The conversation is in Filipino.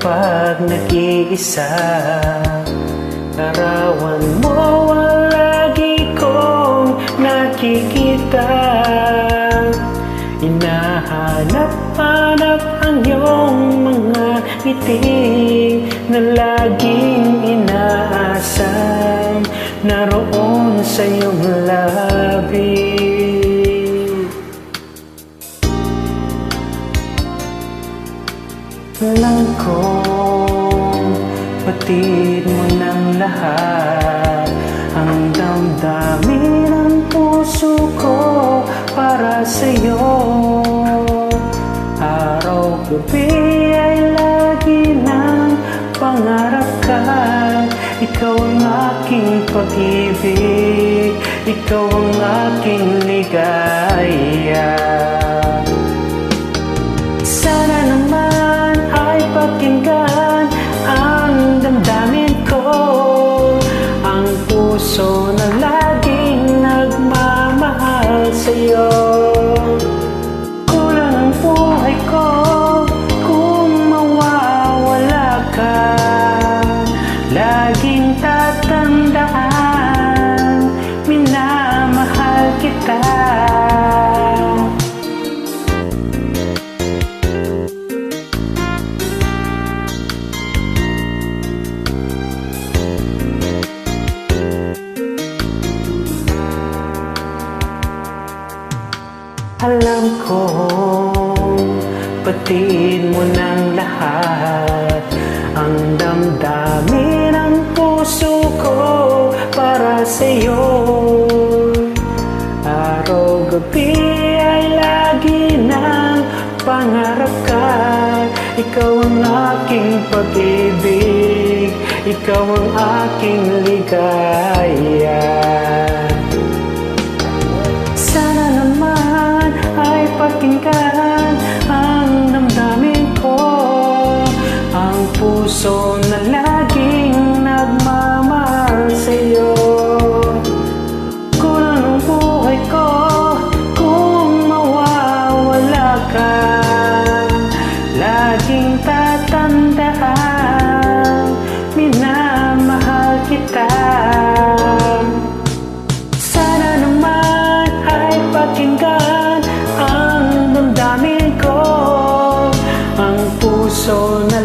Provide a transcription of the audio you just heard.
kapag nag-iisa. Larawan mo ang lagi kong nakikita. Hinahanap-hanap ang iyong mga ngiti na laging inaasam naroon sa iyong labi. Alam kong batid mo ng lahat ang damdamin ng puso ko para sa'yo. Araw-gabi ay lagi ng pangarap ka. Ikaw ang aking pag-ibig, ikaw ang aking ligaya. Sana naman ay pakinggan ang damdamin ko, ang puso na laging nagmamahal sa'yo. Kulang ang buhay ko kung mawawala ka. Laging tatandaan, minamahal kita. Alam kong batid mo ng lahat ang damdamin ng puso ko para sa'yo. Araw-gabi ay lagi ng pangarap ka. Ikaw ang aking pag-ibig, ikaw ang aking ligaya. Sana naman ay pakinggan ang damdamin ko, ang puso na laging nagmamahal sa'yo. Kulang ang buhay ko kung mawawala ka. Laging tatandaan, minamahal kita. Sana naman ay pakinggan ang damdamin ko, ang puso na